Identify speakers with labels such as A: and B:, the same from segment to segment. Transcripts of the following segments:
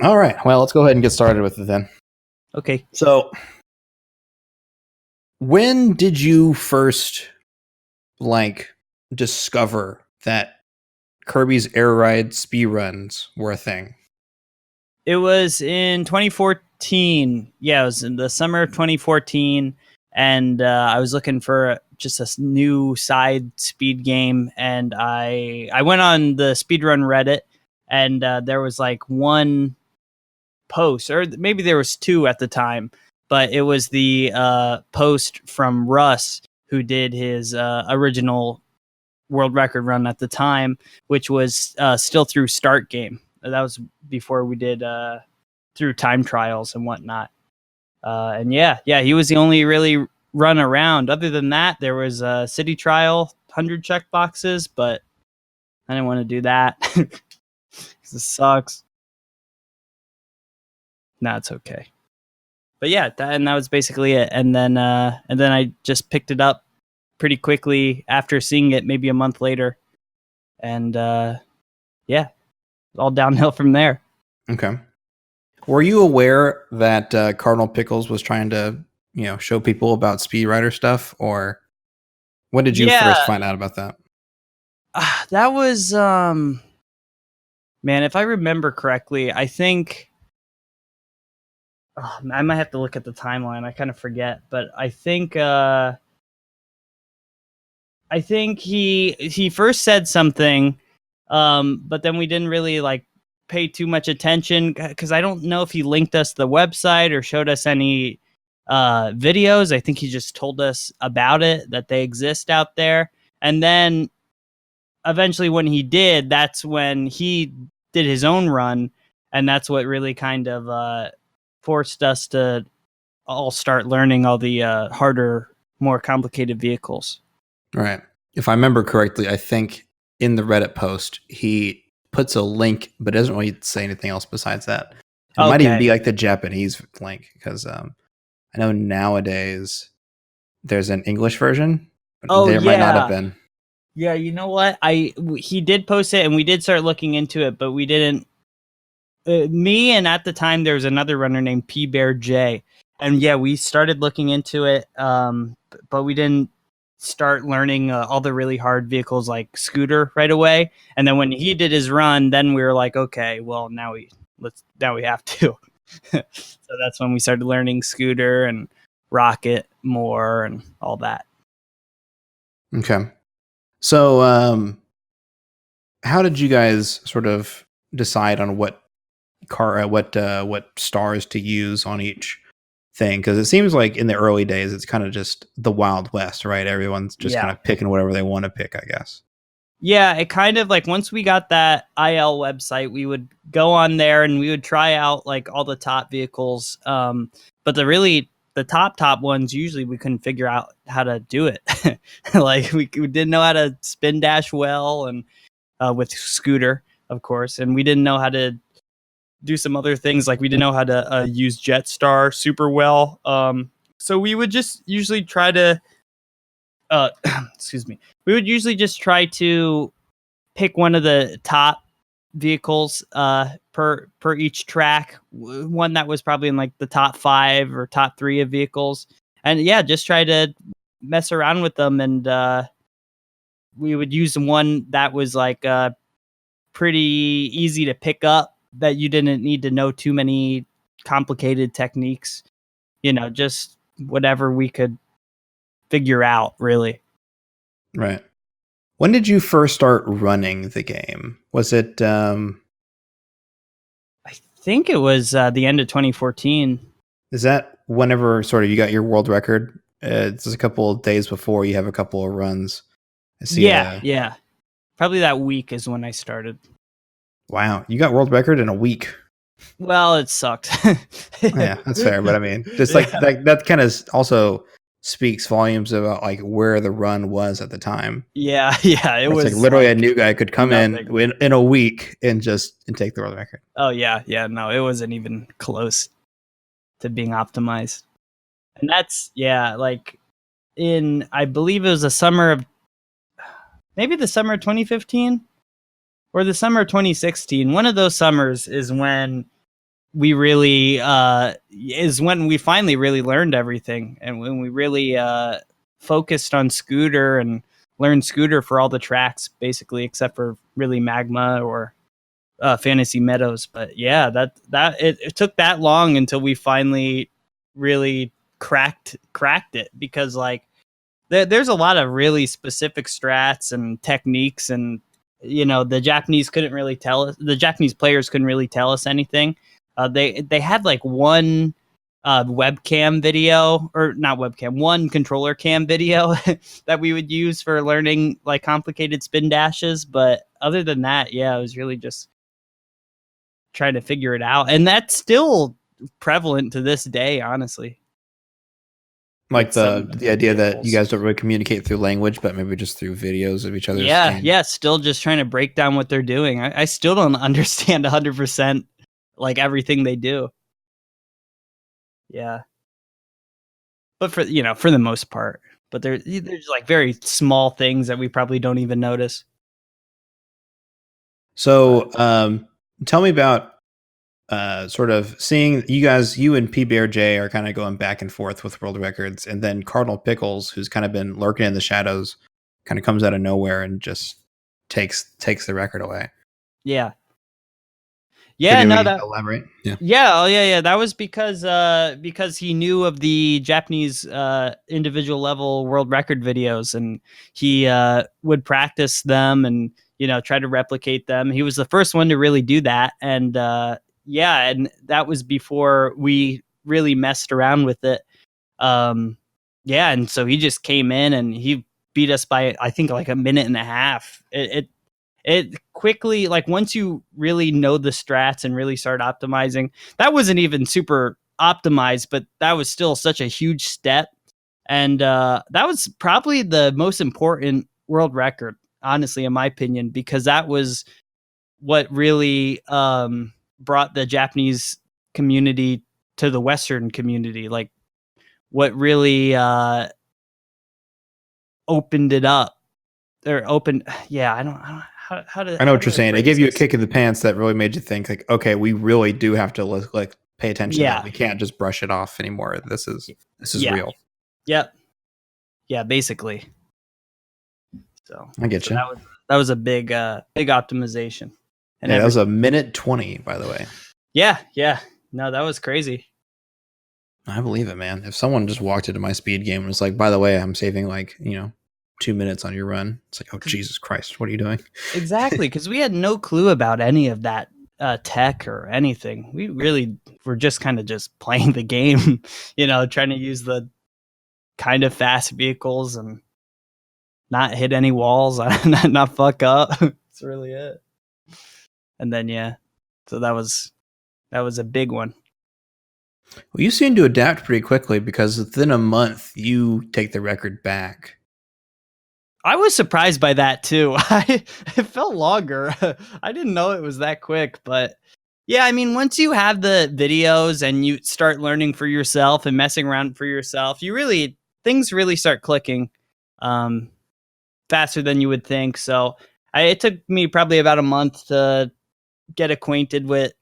A: All right. Well, let's go ahead and get started with it then.
B: Okay.
A: So, when did you first discover that Kirby's Air Ride speedruns were a thing?
B: It was in 2014. Yeah, it was in the summer of 2014, and I was looking for just a new side speed game, and I went on the speedrun Reddit, and there was like one post, or maybe there was two at the time, but it was the post from Russ, who did his original world record run at the time, which was still through Start Game. That was before we did through time trials and whatnot. And yeah, he was the only really run around. Other than that, there was a city trial, 100 check boxes, but I didn't want to do that because it sucks. No, it's okay. But yeah, that was basically it. And then I just picked it up pretty quickly after seeing it, maybe a month later, and yeah, all downhill from there.
A: Okay. Were you aware that Cardinal Pickles was trying to, show people about Speedrider stuff, or when did you first find out about that?
B: That was, man, if I remember correctly, I think I might have to look at the timeline. I kind of forget, but I think he first said something, but then we didn't really pay too much attention because I don't know if he linked us the website or showed us any videos. I think he just told us about it, that they exist out there. And then eventually when he did, that's when he did his own run. And that's what really kind of forced us to all start learning all the harder, more complicated vehicles.
A: Right. If I remember correctly, I think in the Reddit post, he puts a link, but doesn't really say anything else besides that. It might even be like the Japanese link, because I know nowadays there's an English version. But there might not have been.
B: Yeah, you know what? He did post it, and we did start looking into it, but we didn't. Me and at the time there was another runner named P Bear J, and yeah, we started looking into it, but we didn't start learning all the really hard vehicles like Scooter right away. And then when he did his run, then we were like, okay, well now we have to. So that's when we started learning Scooter and Rocket more and all that.
A: Okay. So how did you guys sort of decide on what stars to use on each thing? Because it seems like in the early days it's kind of just the Wild West, right? Everyone's just kind of picking whatever they want to pick, I guess.
B: Yeah, it kind of once we got that IL website, we would go on there and we would try out all the top vehicles. But the top ones, usually we couldn't figure out how to do it. We didn't know how to spin dash well, and with Scooter, of course, and we didn't know how to do some other things. We didn't know how to use Jetstar super well. So we would just usually try to excuse me. We would usually just try to pick one of the top vehicles per each track, one that was probably in the top 5 or top 3 of vehicles, and yeah, just try to mess around with them. And we would use one that was pretty easy to pick up, that you didn't need to know too many complicated techniques, just whatever we could figure out, really.
A: Right. When did you first start running the game? Was it
B: I think it was the end of 2014.
A: Is that whenever sort of you got your world record? It's just a couple of days before you have a couple of runs. I see.
B: Yeah. Probably that week is when I started.
A: Wow, you got world record in a week.
B: Well, it sucked.
A: Yeah, that's fair, but I mean, just that kind of also speaks volumes about where the run was at the time.
B: Yeah, it was
A: literally a new guy could come in a week and take the world record.
B: Oh yeah, no, it wasn't even close to being optimized. And that's I believe it was the summer of 2015 or the summer of 2016. One of those summers is when we really is when we finally really learned everything, and when we really focused on Scooter and learned Scooter for all the tracks, basically, except for really Magma or Fantasy Meadows. But yeah, it took that long until we finally really cracked it, because like there's a lot of really specific strats and techniques, and the Japanese players couldn't really tell us anything. They had like one webcam video, or not webcam, one controller cam video that we would use for learning like complicated spin dashes. But other than that, yeah, it was really just trying to figure it out. And that's still prevalent to this day, honestly.
A: Like the idea that you guys don't really communicate through language, but maybe just through videos of each other's games.
B: Yeah, still just trying to break down what they're doing. I still don't understand 100% like everything they do. Yeah. But for the most part. But there's like very small things that we probably don't even notice.
A: So tell me about sort of seeing you and P Bear J are kind of going back and forth with world records, and then Cardinal Pickles, who's kind of been lurking in the shadows, kind of comes out of nowhere and just takes the record away.
B: Yeah.
A: Elaborate.
B: Yeah. That was because he knew of the Japanese individual level world record videos, and he would practice them and try to replicate them. He was the first one to really do that, and and that was before we really messed around with it. And so he just came in and he beat us by, I think, like a minute and a half. It quickly, like once you really know the strats and really start optimizing, that wasn't even super optimized, but that was still such a huge step. And that was probably the most important world record, honestly, in my opinion, because that was what really brought the Japanese community to the Western community. Like what really opened it up. I don't how to.
A: I know what you're saying. It gave you a kick in the pants that really made you think, like, okay, we really do have to like pay attention.
B: Yeah,
A: we can't just brush it off anymore. This is real.
B: Yep. Yeah, basically. So
A: I get you.
B: That was a big optimization.
A: And that was a minute 20, by the way.
B: Yeah. No, that was crazy.
A: I believe it, man. If someone just walked into my speed game and was like, by the way, I'm saving 2 minutes on your run. It's like, oh, Jesus Christ, what are you doing?
B: Exactly, because we had no clue about any of that tech or anything. We really were just kind of just playing the game, trying to use the kind of fast vehicles and not hit any walls, not fuck up. That's really it. And then, so that was a big one.
A: Well, you seem to adapt pretty quickly, because within a month, you take the record back.
B: I was surprised by that too. It felt longer. I didn't know it was that quick, but yeah, I mean, once you have the videos and you start learning for yourself and messing around for yourself, things really start clicking faster than you would think. So it took me probably about a month to get acquainted with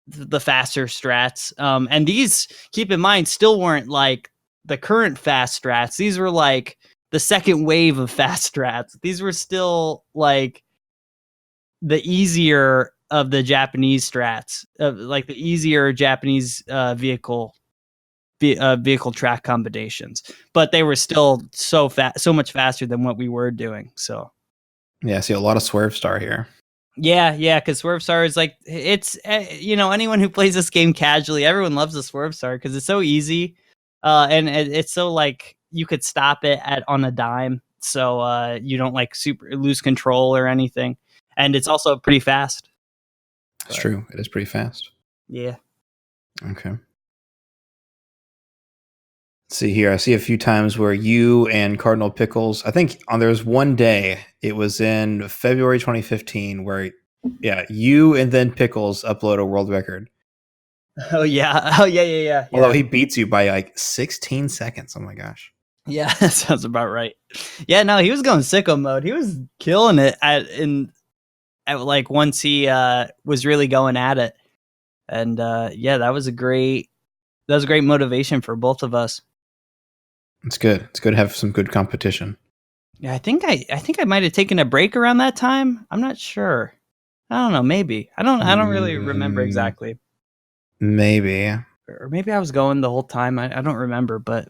B: the faster strats. And these, keep in mind, still weren't like the current fast strats. These were like the second wave of fast strats. These were still like the easier of the Japanese strats, like the easier Japanese vehicle track combinations, but they were still so much faster than what we were doing. So
A: yeah, see a lot of Swerve Star here.
B: Yeah, because Swerve Star is like, it's anyone who plays this game casually, everyone loves the Swerve Star because it's so easy, and it's so like you could stop it on a dime, so you don't like super lose control or anything, and it's also pretty fast.
A: That's true. It is pretty fast.
B: Yeah.
A: Okay. Let's see here. I see a few times where you and Cardinal Pickles, I think there was one day, it was in February 2015, where you and then Pickles upload a world record.
B: Oh yeah.
A: Although he beats you by like 16 seconds. Oh my gosh.
B: Yeah, that sounds about right. Yeah, no, he was going sicko mode. He was killing it at like once he was really going at it. And that was a great motivation for both of us.
A: It's good. It's good to have some good competition.
B: Yeah, I think I might have taken a break around that time. I'm not sure. I don't know. Maybe I don't really remember exactly.
A: Maybe,
B: or maybe I was going the whole time. I don't remember, but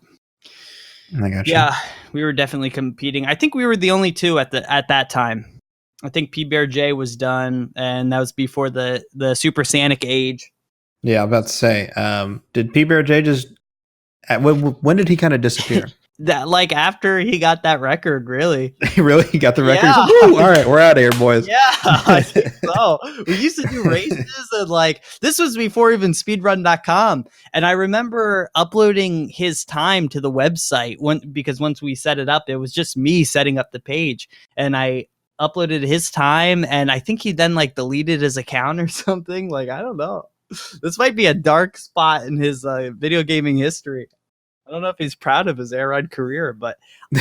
A: I got you.
B: Yeah, we were definitely competing. I think we were the only two at that time. I think P Bear J was done, and that was before the Super Sanic age.
A: Yeah, I'm about to say, did P Bear J just? When did he kind of disappear?
B: That like after he got that record, really.
A: He really got the record.
B: Yeah.
A: Like, all right, we're out of here, boys.
B: Yeah, I think so. We used to do races, and like this was before even Speedrunning.com. And I remember uploading his time to the website because once we set it up, it was just me setting up the page, and I uploaded his time, and I think he then like deleted his account or something. Like I don't know. This might be a dark spot in his video gaming history. I don't know if he's proud of his air ride career, but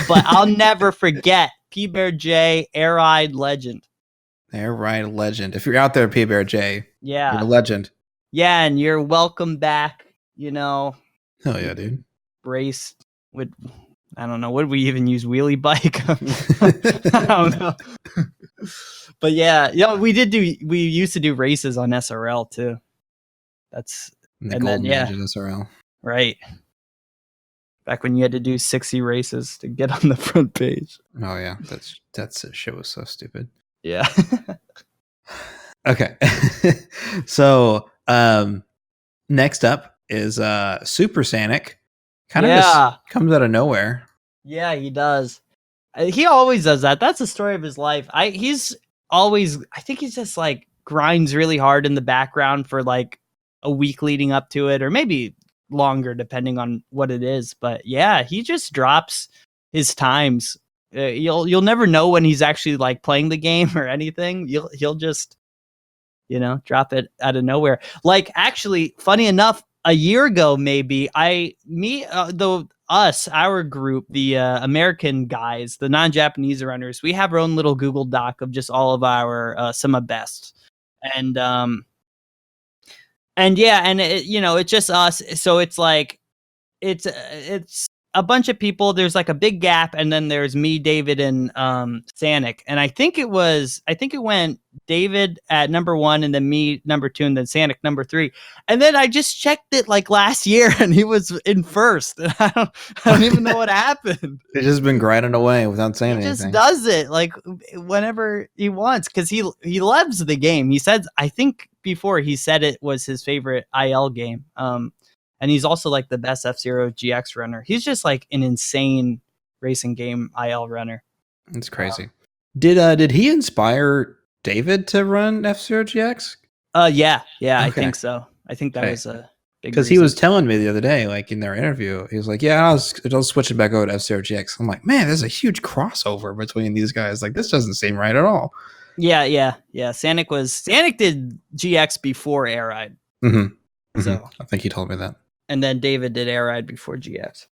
B: I'll never forget P Bear J, air ride legend.
A: Air ride legend. If you're out there, P Bear J,
B: yeah,
A: you're a legend.
B: Yeah, and you're welcome back. You know.
A: Hell yeah, dude.
B: Race with, I don't know, would we even use wheelie bike? I don't know. But yeah, we used to do races on SRL too. That's
A: the golden age of SRL,
B: right? Back when you had to do 60 races to get on the front page.
A: Oh yeah, that shit was so stupid.
B: Yeah.
A: Okay. So next up is Super Sanic. Kind of just comes out of nowhere.
B: Yeah, he does. He always does that. That's the story of his life. I think he's just like grinds really hard in the background for like a week leading up to it, or maybe longer depending on what it is. But yeah, he just drops his times. You'll never know when he's actually like playing the game or anything. He'll just drop it out of nowhere. Like actually, funny enough, a year ago maybe our group, the American guys, the non-Japanese runners, we have our own little Google Doc of just all of our some of best. And it's just us. So it's like, it's a bunch of people. There's like a big gap. And then there's me, David, and Sanic. And I think it went David at number 1 and then me number 2 and then Sanic number 3. And then I just checked it like last year and he was in first. And I don't even know what happened.
A: He's just been grinding away without saying anything. He just
B: does it like whenever he wants because he loves the game. He said, I think before he said it was his favorite IL game. And he's also like the best F-Zero GX runner. He's just like an insane racing game IL runner.
A: It's crazy. Did he inspire David to run F-Zero GX?
B: Yeah, okay. I think so. I think that was a big
A: because he was telling me the other day, like in their interview, he was like, "Yeah, I'll switch it back over to F-Zero GX." I'm like, man, there's a huge crossover between these guys. Like, this doesn't seem right at all.
B: Yeah. Sanic did GX before Air Ride.
A: Mm-hmm. So I think he told me that.
B: And then David did Air Ride before GX.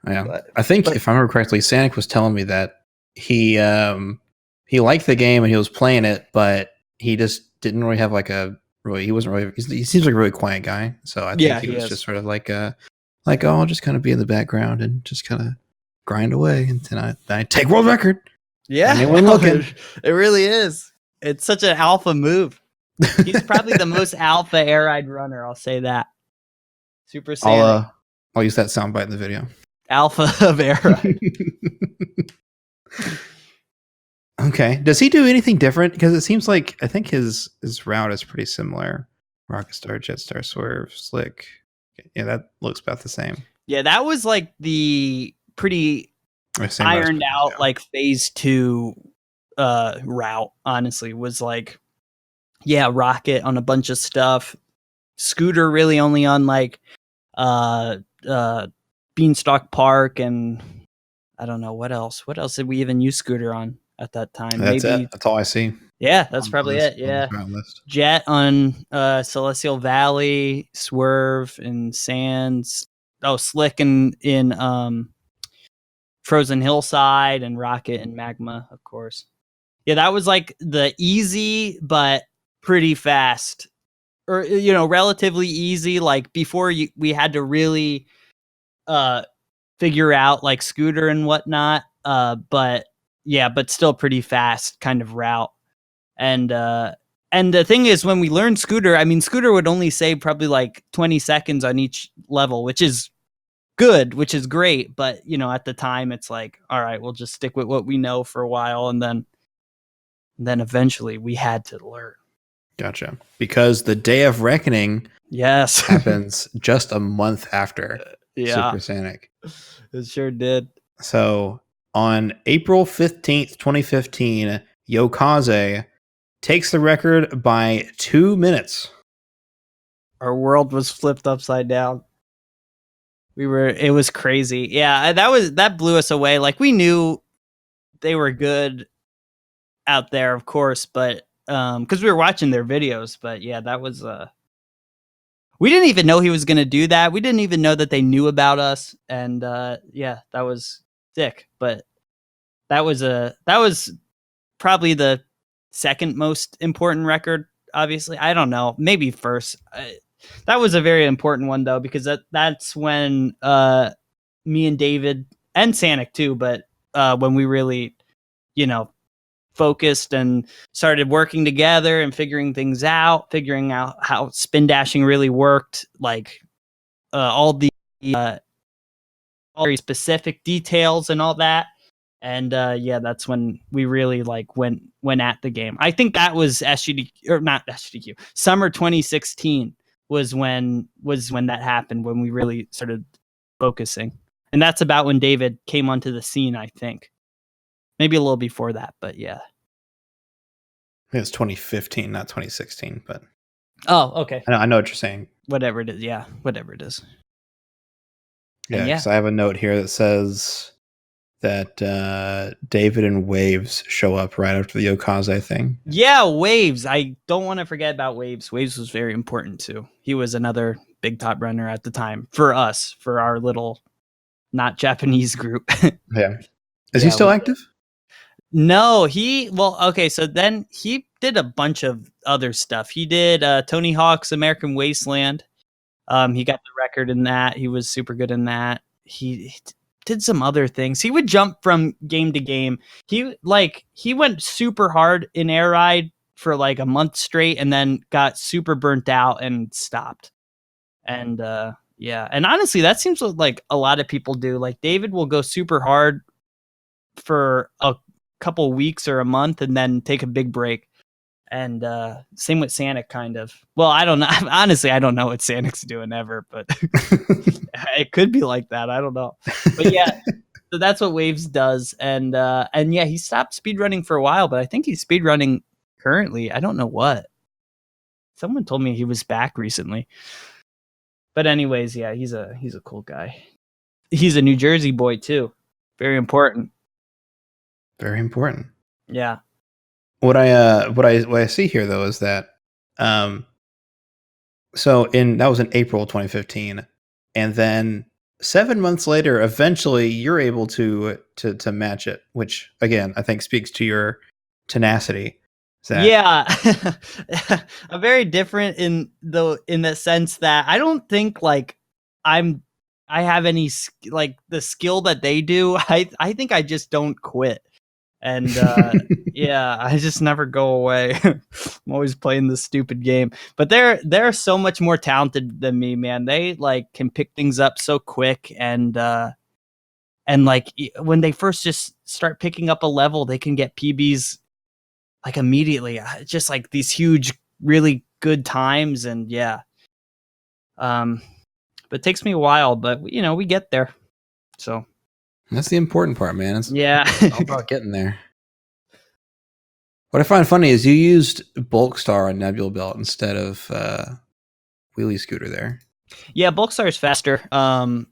A: Yeah, I think if I remember correctly, Sanic was telling me that he liked the game and he was playing it, but he just didn't really have like he wasn't really. He seems like a really quiet guy, so I think he was just sort of like I'll just kind of be in the background and just kind of grind away, and then I take world record.
B: Yeah,
A: anyone looking?
B: It really is. It's such an alpha move. He's probably the most alpha air ride runner. I'll say that. Super Saiyan.
A: I'll use that soundbite in the video.
B: Alpha of air ride.
A: Okay. Does he do anything different? Because it seems like I think his route is pretty similar. Rocket Star, Jetstar, Swerve, Slick. Yeah, that looks about the same.
B: Yeah, that was like the pretty ironed out like phase 2 route. Honestly, was like Rocket on a bunch of stuff. Scooter really only on like Beanstalk Park, and I don't know what else. What else did we even use Scooter on at that time?
A: That's it. That's all I see.
B: Yeah, that's probably it. Yeah, Jet on Celestial Valley, Swerve and Sands. Oh, Slick in Frozen Hillside, and Rocket and Magma, of course. Yeah, that was like the easy but pretty fast or relatively easy. Like before we had to really figure out like scooter and whatnot. But still pretty fast kind of route. And the thing is, when we learned scooter, I mean, scooter would only save probably like 20 seconds on each level, which is good, which is great. But, at the time, it's like, all right, we'll just stick with what we know for a while. And then eventually we had to learn.
A: Gotcha. Because the Day of Reckoning happens just a month after Supersonic.
B: It sure did.
A: So on April 15th, 2015, Yokaze takes the record by 2 minutes.
B: Our world was flipped upside down. It was crazy. Yeah, that blew us away. Like, we knew they were good out there, of course, but because we were watching their videos. But yeah, that was we didn't even know he was going to do that. We didn't even know that they knew about us. And that was sick. But that was probably the second most important record, obviously. I don't know, maybe first. That was a very important one, though, because that's when me and David and Sanic too, but when we really focused and started working together and figuring out how spin dashing really worked, like all the very specific details and all that. And that's when we really like went at the game. I think that was SGDQ, or not SGDQ. Summer 2016 was when that happened, when we really started focusing. And that's about when David came onto the scene, I think. Maybe a little before that, but yeah.
A: I think it's 2015, not 2016, but
B: oh, okay.
A: I know what you're saying.
B: Whatever it is, yeah, whatever it is.
A: Yeah, because I have a note here that says that David and Waves show up right after the Yokaze thing.
B: Yeah, Waves. I don't want to forget about Waves. Waves was very important too. He was another big top runner at the time for us, for our little not Japanese group.
A: Yeah. Is he still active?
B: No, so then he did a bunch of other stuff. He did Tony Hawk's American Wasteland. He got the record in that. He was super good in that. He did some other things. He would jump from game to game. He went super hard in Air Ride for like a month straight and then got super burnt out and stopped. And and honestly, that seems like a lot of people do. Like, David will go super hard for a couple weeks or a month and then take a big break. And same with Sanic, kind of. Well, I don't know. Honestly, I don't know what Sanic's doing ever, but it could be like that. I don't know. But yeah, so that's what Waves does. And yeah, he stopped speedrunning for a while, but I think he's speedrunning currently. I don't know what. Someone told me he was back recently. But anyways, yeah, he's a cool guy. He's a New Jersey boy too. Very important.
A: Very important.
B: Yeah.
A: What I see here though is that so that was in April 2015, and then 7 months later, eventually you're able to match it, which again I think speaks to your tenacity.
B: Yeah, I'm very different in the sense that I don't think like I have any like the skill that they do. I think I just don't quit. And yeah, I just never go away. I'm always playing this stupid game. But they're so much more talented than me, man. They like can pick things up so quick, and like when they first just start picking up a level, they can get PBs like immediately. Just like these huge, really good times, and yeah. But it takes me a while, but we get there. So
A: that's the important part, man. It's all about getting there. What I find funny is you used Bulk Star on Nebula Belt instead of Wheelie Scooter there.
B: Yeah, Bulk Star is faster. Wait.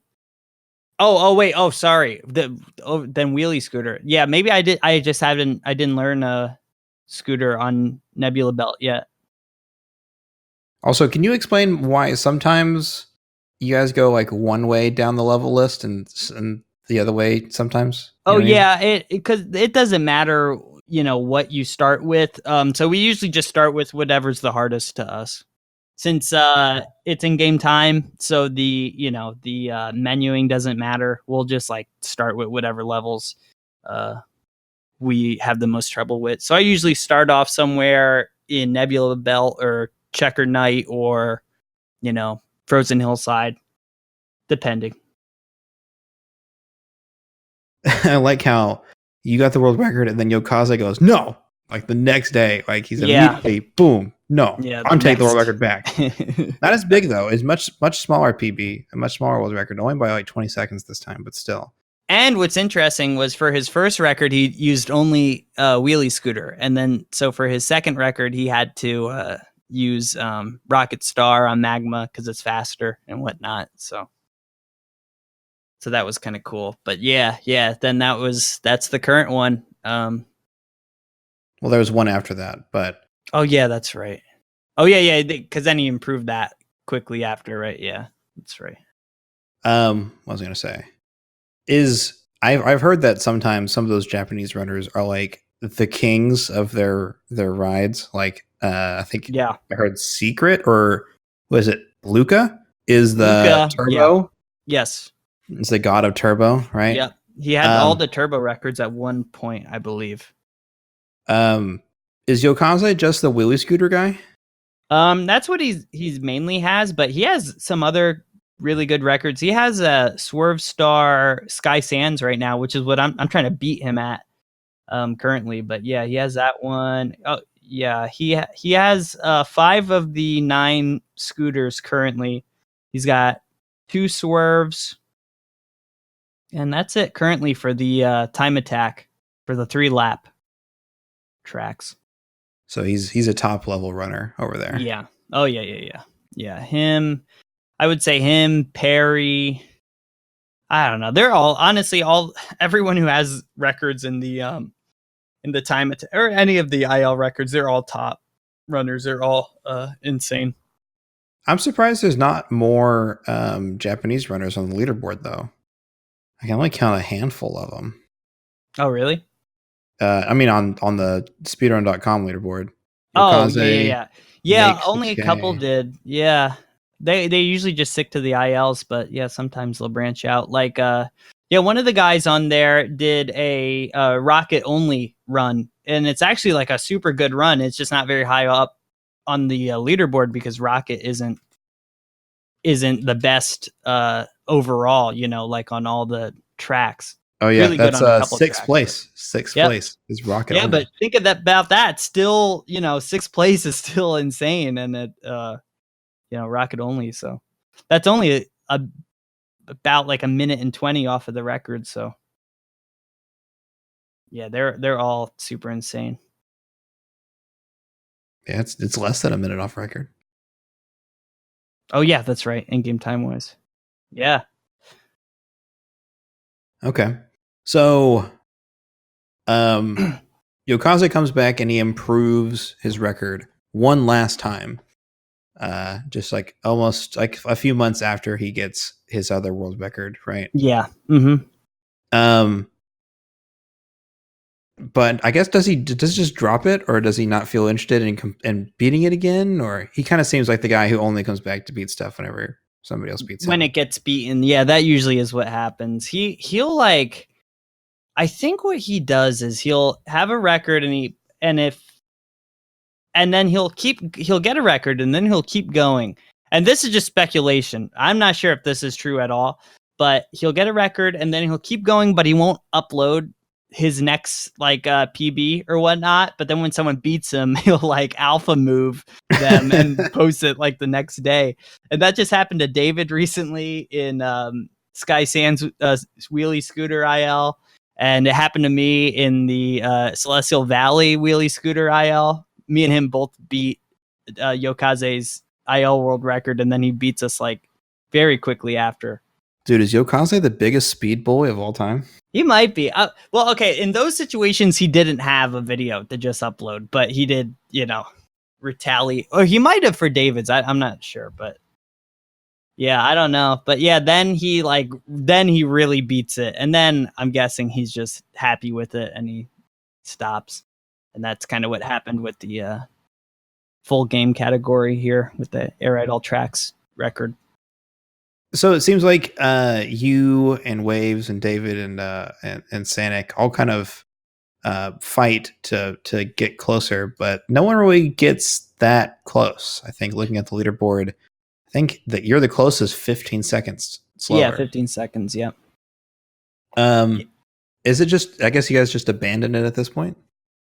B: Oh, sorry. Then Wheelie Scooter. Yeah, maybe I did. I didn't learn a Scooter on Nebula Belt yet.
A: Also, can you explain why sometimes you guys go like one way down the level list and the other way sometimes?
B: Because it doesn't matter, what you start with. So we usually just start with whatever's the hardest to us. since it's in game time, so the menuing doesn't matter. We'll just like start with whatever levels we have the most trouble with. So I usually start off somewhere in Nebula Belt or Checker Night or Frozen Hillside, depending.
A: I like how you got the world record and then Yokaze goes, no, like the next day, like he's immediately, boom, no, I'm taking the world record back. Not as big though. It's much smaller PB, a much smaller world record, only by like 20 seconds this time, but still.
B: And what's interesting was for his first record, he used only wheelie scooter. And then so for his second record, he had to use Rocket Star on Magma because it's faster and whatnot. So that was kind of cool. But yeah. Then that's the current one.
A: Well, there was one after that, but.
B: Oh, yeah, that's right. Oh, yeah. Because then he improved that quickly after, right? Yeah, that's right.
A: What was I going to say? I've heard that sometimes some of those Japanese runners are like the kings of their rides. Like I think I heard Secret, or was it Luca is the turbo?
B: Yeah. Yes,
A: it's the god of turbo, right?
B: Yep. He had all the turbo records at one point, I believe.
A: Is Yokaze just the wheelie scooter guy?
B: That's what he's mainly has, but he has some other really good records. He has a Swerve Star Sky Sands right now, which is what I'm trying to beat him at currently. But yeah, he has that one. Oh yeah, he has 5 of the 9 scooters currently. He's got 2 swerves, and that's it currently for the time attack for the 3-lap tracks.
A: So he's a top level runner over there.
B: Yeah. Oh yeah. Him. I would say him, Perry. I don't know. They're all honestly everyone who has records in the time or any of the IL records. They're all top runners. They're all insane.
A: I'm surprised there's not more Japanese runners on the leaderboard though. I can only count a handful of them.
B: Oh really?
A: I mean on the Speedrun.com leaderboard.
B: Yokaze, yeah. Only a couple did. Yeah. They usually just stick to the ILs, but yeah, sometimes they'll branch out. Like, one of the guys on there did a rocket only run, and it's actually like a super good run. It's just not very high up on the leaderboard because rocket isn't the best overall. Like on all the tracks.
A: Oh yeah, really that's 6th place. 6th place is rocket.
B: Yeah,
A: only.
B: but think about that. Still, 6th place is still insane, and it. Rocket only. So that's only about like 1 minute and 20 off of the record. So yeah, they're all super insane.
A: Yeah, it's less than 1 minute off record.
B: Oh yeah, that's right. In game time wise. Yeah.
A: Okay. So Yokaze comes back and he improves his record one last time. Just like almost like a few months after he gets his other world record, right?
B: Yeah. Mm-hmm.
A: But I guess does he just drop it, or does he not feel interested in beating it again? Or he kind of seems like the guy who only comes back to beat stuff whenever somebody else beats him.
B: When it gets beaten, yeah, that usually is what happens. He'll like, I think what he does is he'll have a record and then he'll get a record and then he'll keep going. And this is just speculation. I'm not sure if this is true at all, but he'll get a record and then he'll keep going, but he won't upload his next like PB or whatnot. But then when someone beats him, he'll like alpha move them and post it like the next day. And that just happened to David recently in Sky Sands wheelie scooter IL. And it happened to me in the Celestial Valley wheelie scooter IL. Me and him both beat Yokaze's IL world record, and then he beats us like very quickly after.
A: Dude, is Yokaze the biggest speed boy of all time?
B: He might be. Well, okay. In those situations, he didn't have a video to just upload, but he did, retaliate. Or he might have for David's. I'm not sure, but yeah, I don't know. But yeah, then he really beats it, and then I'm guessing he's just happy with it and he stops. And that's kind of what happened with the full game category here with the Air Ride All Tracks record.
A: So it seems like you and Waves and David and Sanic all kind of fight to get closer, but no one really gets that close. I think looking at the leaderboard, I think that you're the closest 15 seconds slower.
B: Yeah, 15 seconds. Yep.
A: Is it just? I guess you guys just abandoned it at this point.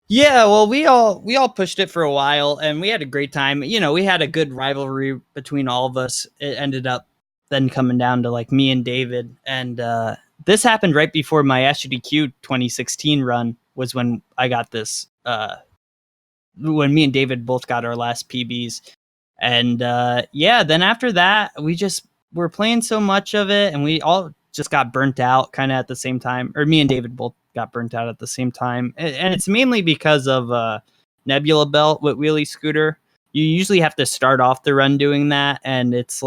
B: Yeah, well, we all pushed it for a while, and we had a great time. You know, we had a good rivalry between all of us. It ended up then coming down to like me and David, and this happened right before my SGDQ 2016 run was when I got this. When me and David both got our last PBs, and then after that we just were playing so much of it, and we all just got burnt out kind of at the same time, or me and David both got burnt out at the same time, and it's mainly because of Nebula Belt with Wheelie Scooter. You usually have to start off the run doing that, and it's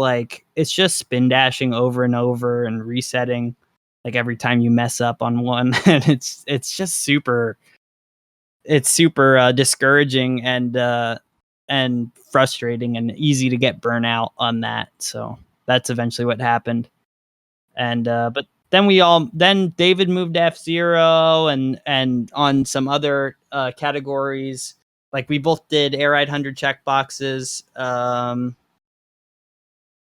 B: just spin dashing over and over and resetting like every time you mess up on one, and it's just super discouraging and frustrating and easy to get burnt out on that. So that's eventually what happened, and but then David moved to F-Zero and on some other categories. Like we both did Air Ride 100 checkboxes.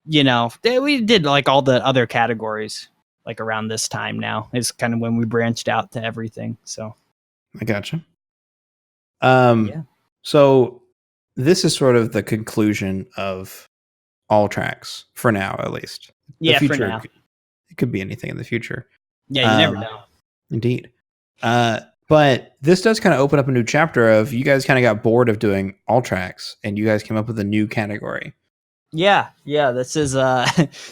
B: We did like all the other categories like around this time now is kind of when we branched out to everything. So
A: I gotcha. So this is sort of the conclusion of all tracks for now, at least.
B: Yeah, for now.
A: It could be anything in the future.
B: Yeah, you never know.
A: Indeed. But this does kind of open up a new chapter of you guys kind of got bored of doing all tracks and you guys came up with a new category.
B: Yeah. This is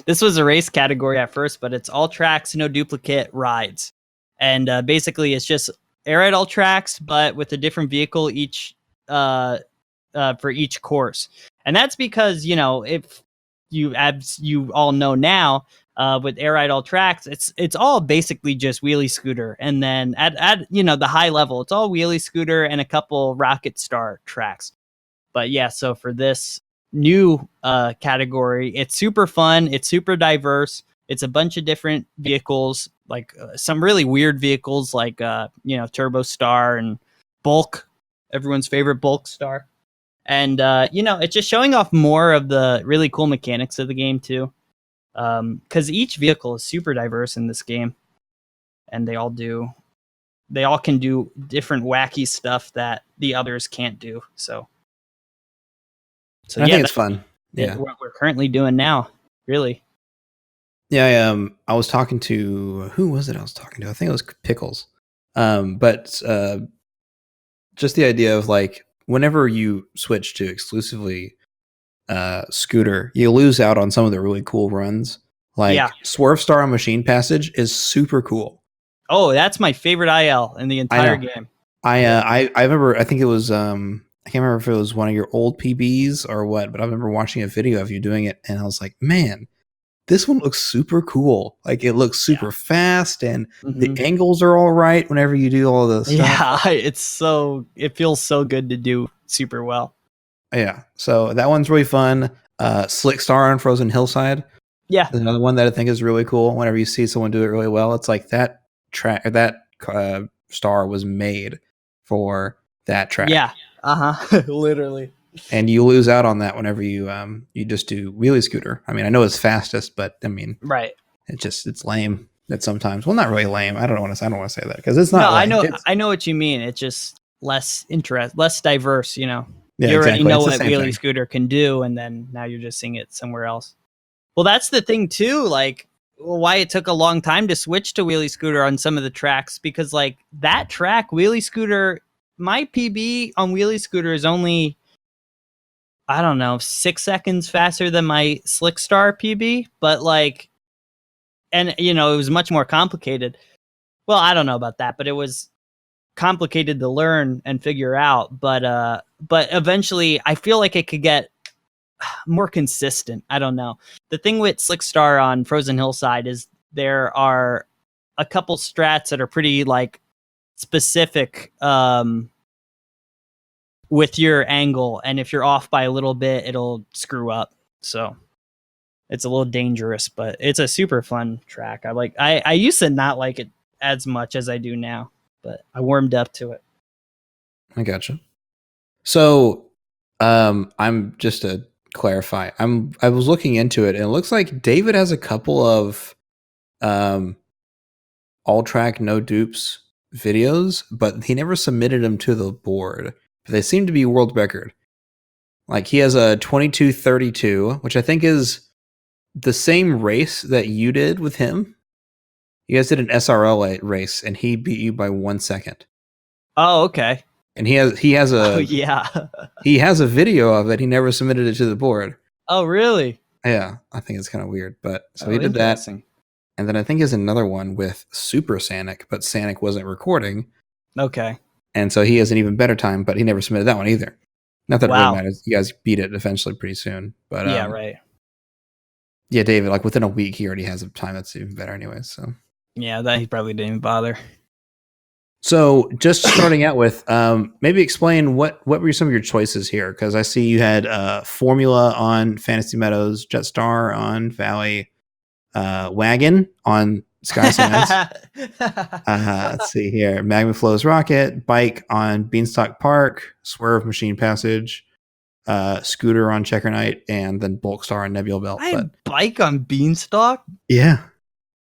B: this was a race category at first, but it's all tracks, no duplicate rides. And basically it's just Air Ride all tracks, but with a different vehicle each for each course. And that's because, if you all know now, with Air Ride All Tracks, it's all basically just wheelie scooter, and then at the high level, it's all wheelie scooter and a couple Rocket Star tracks. But yeah, so for this new category, it's super fun, it's super diverse, it's a bunch of different vehicles, like some really weird vehicles, like Turbo Star and Bulk, everyone's favorite Bulk Star, and it's just showing off more of the really cool mechanics of the game too. Because each vehicle is super diverse in this game, and they all can do different wacky stuff that the others can't do. So
A: I think it's fun. Yeah,
B: what we're currently doing now, really.
A: Yeah, I was talking to who was it? I was talking to. I think it was Pickles. But just the idea of like whenever you switch to exclusively scooter, you lose out on some of the really cool runs. Like Swerve Star on Machine Passage is super cool.
B: Oh, that's my favorite IL in the entire game.
A: I remember, I think it was I can't remember if it was one of your old PBs or what, but I remember watching a video of you doing it and I was like, man, this one looks super cool. Like it looks super fast and the angles are all right whenever you do all this stuff.
B: Yeah, it feels so good to do super well.
A: Yeah, so that one's really fun. Slick Star on Frozen Hillside.
B: Yeah,
A: there's another one that I think is really cool. Whenever you see someone do it really well, it's like that track or that star was made for that track.
B: Yeah, literally.
A: And you lose out on that whenever you just do wheelie scooter. I mean, I know it's fastest, but I mean,
B: right?
A: It's lame. That sometimes, well, not really lame. I don't want to say that because it's not.
B: No,
A: lame.
B: I know what you mean. It's just less diverse. Yeah,
A: you
B: already know what wheelie scooter can do, and then now you're just seeing it somewhere else. Well, that's the thing too. Like, why it took a long time to switch to wheelie scooter on some of the tracks, because like that track, wheelie scooter, my PB on wheelie scooter is only, I don't know, 6 seconds faster than my Slick Star PB, but like, and it was much more complicated. Well, I don't know about that, but it was complicated to learn and figure out. But eventually, I feel like it could get more consistent. I don't know. The thing with Slick Star on Frozen Hillside is there are a couple strats that are pretty like specific with your angle, and if you're off by a little bit, it'll screw up. So it's a little dangerous, but it's a super fun track. I used to not like it as much as I do now, but I warmed up to it.
A: I gotcha. So, I'm just to clarify, I was looking into it, and it looks like David has a couple of all track no dupes videos, but he never submitted them to the board. But they seem to be world record. Like he has a 22:32, which I think is the same race that you did with him. You guys did an SRL race, and he beat you by 1 second.
B: Oh, okay.
A: And he has a he has a video of it. He never submitted it to the board.
B: Oh, really?
A: Yeah, I think it's kind of weird. But so he did that, and then I think he has another one with Super Sanic, but Sanic wasn't recording.
B: Okay.
A: And so he has an even better time, but he never submitted that one either. Not that it really matters. You guys beat it eventually pretty soon. But
B: yeah, right.
A: Yeah, David, like within a week, he already has a time that's even better anyway. So
B: yeah, that he probably didn't even bother.
A: So just starting out with, maybe explain what were some of your choices here? Because I see you had Formula on Fantasy Meadows, Jetstar on Valley, Wagon on Sky Sands. Let's see here. Magma Flow's Rocket, Bike on Beanstalk Park, Swerve Machine Passage, Scooter on Checker Night, and then Bulk Star on Nebula Belt.
B: Bike on Beanstalk?
A: Yeah.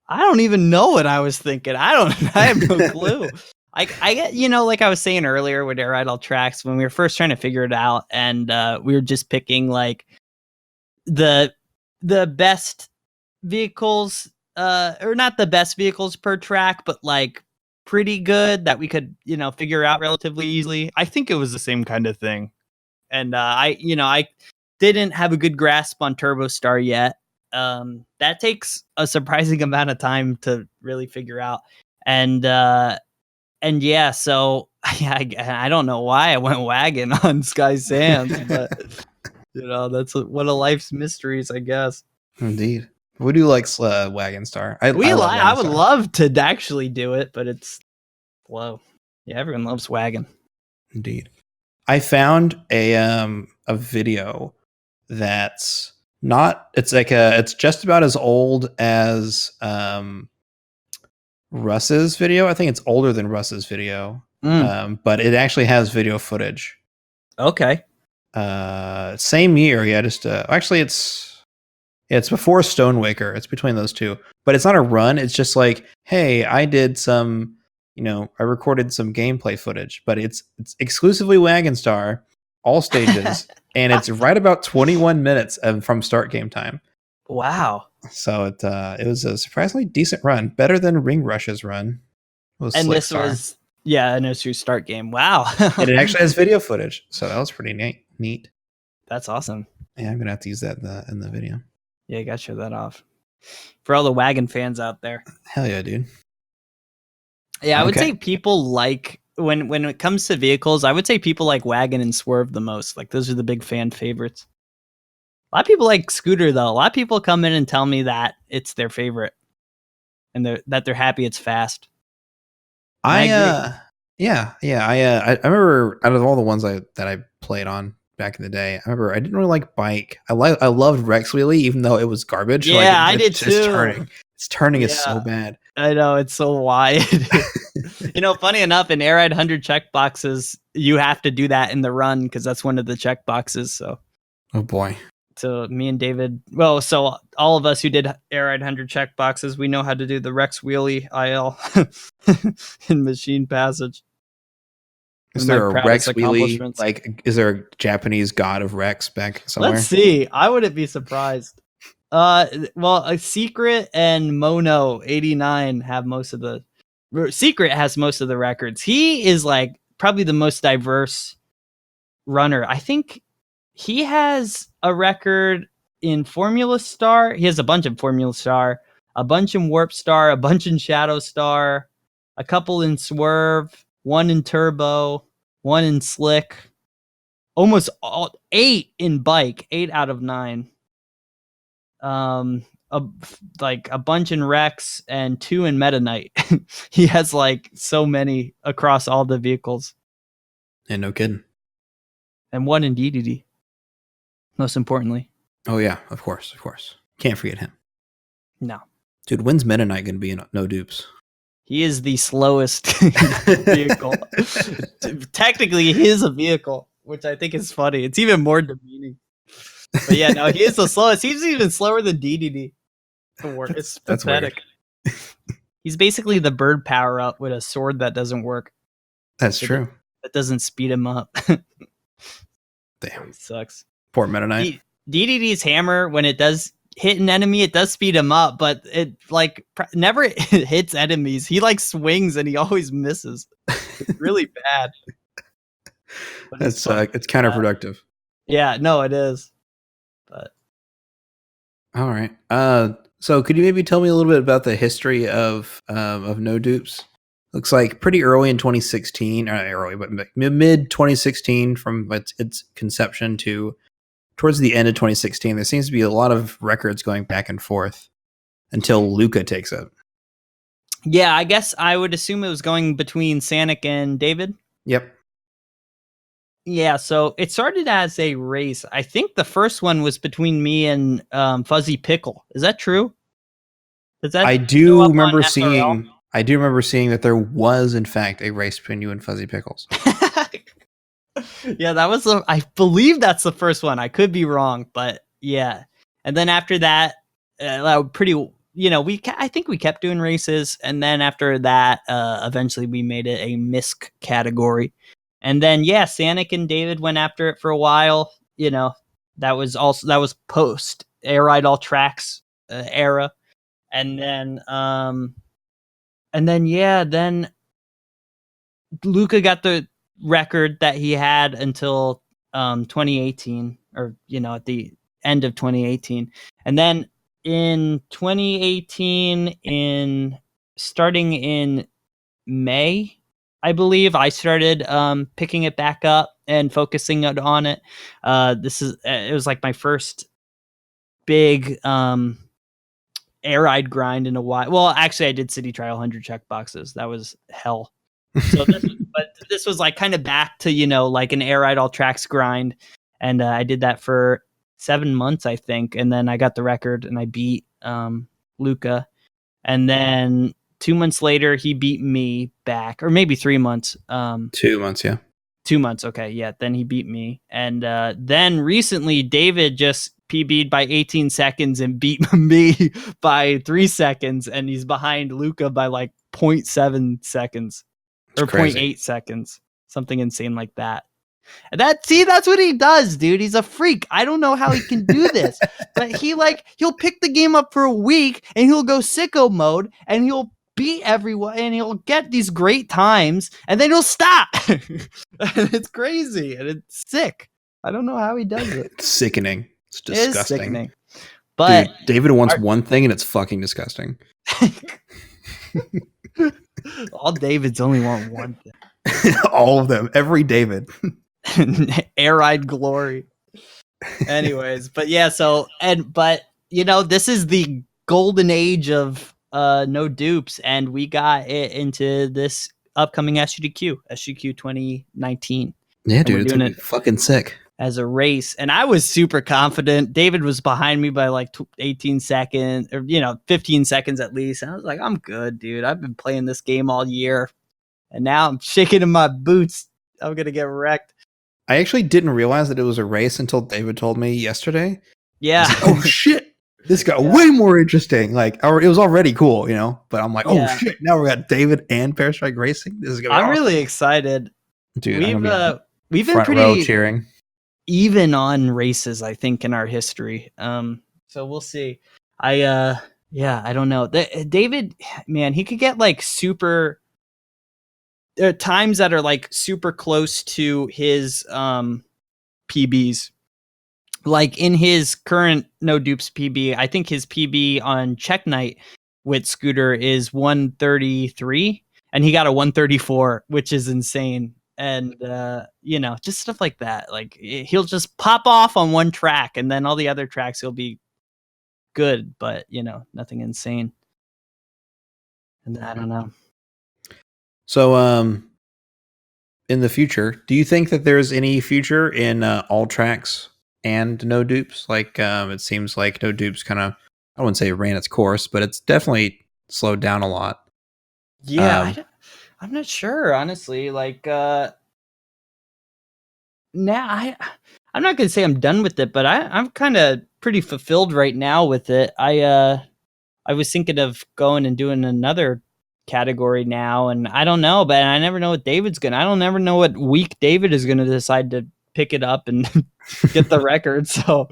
B: I don't even know what I was thinking. I have no clue. I get, like I was saying earlier with Air Idle Tracks, when we were first trying to figure it out, and we were just picking like the best vehicles, or not the best vehicles per track, but like pretty good that we could, figure out relatively easily. I think it was the same kind of thing. And I didn't have a good grasp on Turbo Star yet. That takes a surprising amount of time to really figure out. And yeah, so I don't know why I went Wagon on Sky Sands, but that's one of life's mysteries, I guess.
A: Indeed. We do like Wagon Star. I would
B: love to actually do it, but it's slow. Yeah, everyone loves Wagon.
A: Indeed. I found a video that's not. It's just about as old as Russ's video. I think it's older than Russ's video, but it actually has video footage.
B: Okay.
A: Same year, yeah. Just actually, it's before Stonewaker. It's between those two, but it's not a run. It's just like, hey, I did some, I recorded some gameplay footage, but it's exclusively Wagon Star, all stages, and it's right about 21 minutes from start game time.
B: Wow.
A: So it was a surprisingly decent run, better than Ring Rush's run.
B: And this was an O2 start game. Wow.
A: And it actually has video footage, so that was pretty neat.
B: That's awesome.
A: Yeah, I'm gonna have to use that in the video.
B: Yeah, you gotta show that off for all the Wagon fans out there.
A: Hell yeah, dude.
B: Yeah, I would say people like when it comes to vehicles, I would say people like Wagon and Swerve the most. Like those are the big fan favorites. A lot of people like Scooter though. A lot of people come in and tell me that it's their favorite, and that they're happy it's fast.
A: I remember out of all the ones that I played on back in the day, I remember I didn't really like Bike. I loved Rex Wheelie, even though it was garbage.
B: Yeah, I did too.
A: It's turning is so bad.
B: I know, it's so wide. Funny enough, in Air Ride 100 checkboxes, you have to do that in the run because that's one of the checkboxes. So,
A: oh boy.
B: So me and David, so all of us who did Air Ride 100 checkboxes, we know how to do the Rex Wheelie IL in Machine Passage.
A: Is there a Rex Wheelie? Like, is there a Japanese god of Rex back somewhere?
B: Let's see. I wouldn't be surprised. A Secret and Mono 89 have most of the. Secret has most of the records. He is like probably the most diverse runner. I think he has a record in Formula Star. He has a bunch in Formula Star, a bunch in Warp Star, a bunch in Shadow Star, a couple in Swerve, one in Turbo, one in Slick, almost 8 in Bike, 8 out of 9. A bunch in Rex and 2 in Meta Knight. He has like so many across all the vehicles.
A: Yeah, no kidding.
B: and 1 in DDD. Most importantly.
A: Oh yeah, of course. Can't forget him.
B: No.
A: Dude, when's Meta Knight going to be in No Dupes?
B: He is the slowest vehicle. Technically, he is a vehicle, which I think is funny. It's even more demeaning. But yeah, no, he is the slowest. He's even slower than DDD. It's pathetic. He's basically the bird power up with a sword that doesn't work.
A: That's true.
B: That doesn't speed him up.
A: Damn.
B: It sucks.
A: Poor Meta Knight.
B: DDD's hammer, when it does hit an enemy, it does speed him up, but it like never hits enemies. He like swings and he always misses. It's really bad.
A: It's counterproductive.
B: Yeah, no, it is. But
A: all right. So could you maybe tell me a little bit about the history of No Dupes? Looks like pretty early in 2016, or not early, but mid 2016, from its conception to towards the end of 2016, there seems to be a lot of records going back and forth until Luca takes it.
B: Yeah, I guess I would assume it was going between Sanic and David.
A: Yep.
B: Yeah, so it started as a race. I think the first one was between me and Fuzzy Pickle. Is that true?
A: I do remember seeing that there was, in fact, a race between you and Fuzzy Pickles.
B: Yeah, that was I believe that's the first one. I could be wrong, but yeah. And then after that, I think we kept doing races, and then after that, eventually we made it a MISC category. And then Sanic and David went after it for a while. That was post Air Ride All Tracks era. And then then Luca got the record that he had until 2018, or at the end of 2018. And then in 2018, starting in May, I believe, I started picking it back up and focusing on it. It was like my first big air ride grind in a while. Well, actually, I did City Trial 100 checkboxes. That was hell. So this was like kind of back to like an Air Ride All Tracks grind, and I did that for 7 months, I think, and then I got the record and I beat Luca, and then 2 months later he beat me back, or maybe 3 months.
A: 2 months, yeah.
B: 2 months, okay, yeah. Then he beat me, and then recently David just PB'd by 18 seconds and beat me by 3 seconds, and he's behind Luca by like 0.7 seconds. Or 0.8 seconds, something insane like that. And that's what he does, dude. He's a freak. I don't know how he can do this, but he'll pick the game up for a week and he'll go sicko mode and he'll beat everyone and he'll get these great times and then he'll stop. It's crazy and it's sick. I don't know how he does it.
A: It's sickening. It's disgusting.
B: It is sickening. But
A: dude, David wants one thing and it's fucking disgusting.
B: All Davids only want one thing.
A: All of them. Every David.
B: Air Ride glory. Anyways, but yeah, this is the golden age of No Dupes, and we got it into this upcoming SGQ 2019.
A: Yeah, dude, it's gonna be fucking sick.
B: As a race, and I was super confident. David was behind me by like 18 seconds, or 15 seconds at least. And I was like, I'm good, dude. I've been playing this game all year, and now I'm shaking in my boots. I'm gonna get wrecked.
A: I actually didn't realize that it was a race until David told me yesterday.
B: Yeah.
A: Like, oh shit, this got way more interesting. Like, it was already cool, but I'm like, oh shit, now we got David and Pearstrike racing. This is gonna be awesome.
B: really excited,
A: dude.
B: We've been
A: front
B: pretty
A: row cheering.
B: Even on races, I think, in our history. So we'll see. I don't know. David, man, he could get like super times that are like super close to his PBs. Like in his current No Dupes PB, I think his PB on Check Night with Scooter is 133, and he got a 134, which is insane. And just stuff like that. Like he'll just pop off on one track and then all the other tracks he'll be good, but nothing insane. And I don't know.
A: So in the future. Do you think that there's any future in all tracks and no dupes? Like it seems like no dupes kind of, I wouldn't say ran its course, but it's definitely slowed down a lot.
B: Yeah, I'm not sure, honestly. Like now I'm not gonna say I'm done with it, but I'm kind of pretty fulfilled right now with it. I was thinking of going and doing another category now, and I don't know, but I never know what David's gonna. I don't never know what week David is gonna decide to pick it up and get the record. So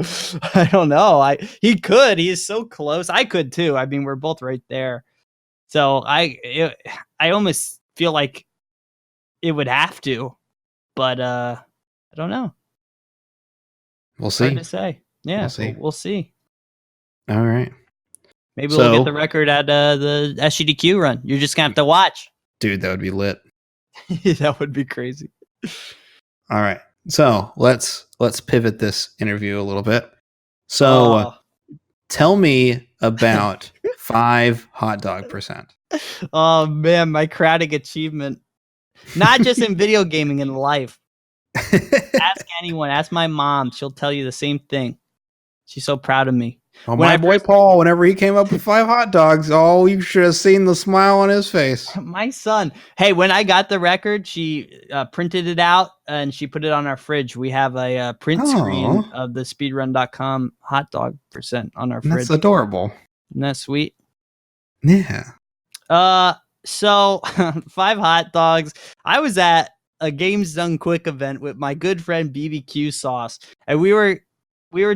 B: I don't know. He could. He is so close. I could too. I mean, we're both right there. So I almost feel like it would have to, but I don't know.
A: We'll see.
B: Hard to say. Yeah, we'll see.
A: All right.
B: Maybe we'll get the record at the SGDQ run. You're just gonna have to watch.
A: Dude, that would be lit.
B: That would be crazy.
A: All right. So let's pivot this interview a little bit. So tell me about 5 hot dog percent.
B: Oh man, my crowning achievement. Not just in video gaming, in life. Ask anyone. Ask my mom. She'll tell you the same thing. She's so proud of me.
A: Oh, my boy Paul, whenever he came up with 5 hot dogs, you should have seen the smile on his face.
B: My son. Hey, when I got the record, she printed it out and she put it on our fridge. We have a print screen of the speedrun.com hot dog percent on our fridge.
A: That's adorable.
B: Isn't that sweet?
A: Yeah.
B: So 5 hot dogs. I was at a Games Done Quick event with my good friend BBQ Sauce, and we were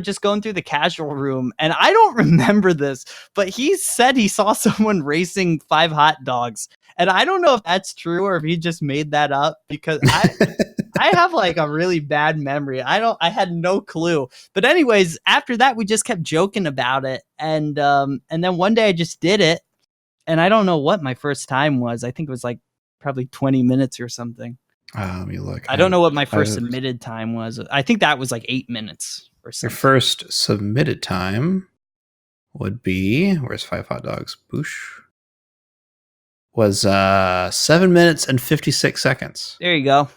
B: just going through the casual room, and I don't remember this, but he said he saw someone racing 5 hot dogs, and I don't know if that's true or if he just made that up, because I have like a really bad memory. I had no clue. But anyways, after that, we just kept joking about it, and then one day I just did it, and I don't know what my first time was. I think it was like probably 20 minutes or something.
A: Let me look.
B: I don't know what my first submitted time was. I think that was like 8 minutes or something.
A: Your first submitted time would be, where's 5 hot dogs? Boosh. Was 7 minutes and 56 seconds.
B: There you go.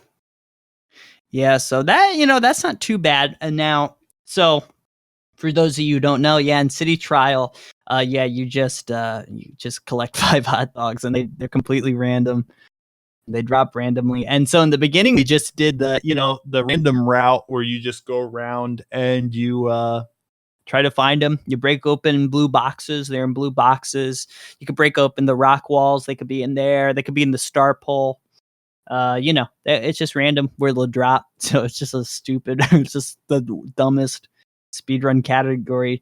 B: Yeah, so that, that's not too bad. And now, so for those of you who don't know, in City Trial, you just collect 5 hot dogs, and they're completely random. They drop randomly. And so in the beginning, we just did the random route where you just go around and you try to find them. You break open blue boxes. They're in blue boxes. You could break open the rock walls. They could be in there. They could be in the star pole. It's just random where they'll drop. So it's just it's just the dumbest speedrun category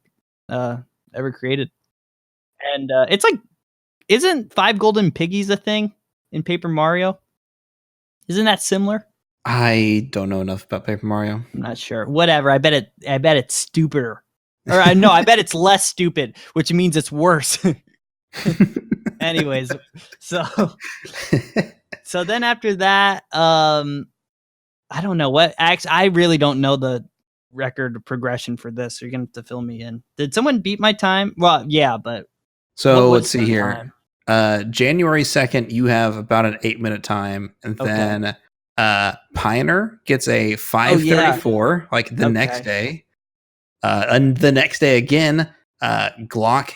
B: ever created. And it's like, isn't 5 golden piggies a thing in Paper Mario? Isn't that similar?
A: I don't know enough about Paper Mario.
B: I'm not sure. Whatever. I bet it's stupider. Or I bet it's less stupid, which means it's worse. Anyways, so then after that, I don't know what. Actually, I really don't know the record progression for this. So you're gonna have to fill me in. Did someone beat my time? Well, yeah, but
A: so let's see here. January 2nd, you have about an 8-minute time, and then Pioneer gets a 5:34, like the next day. And the next day again, Glockahara.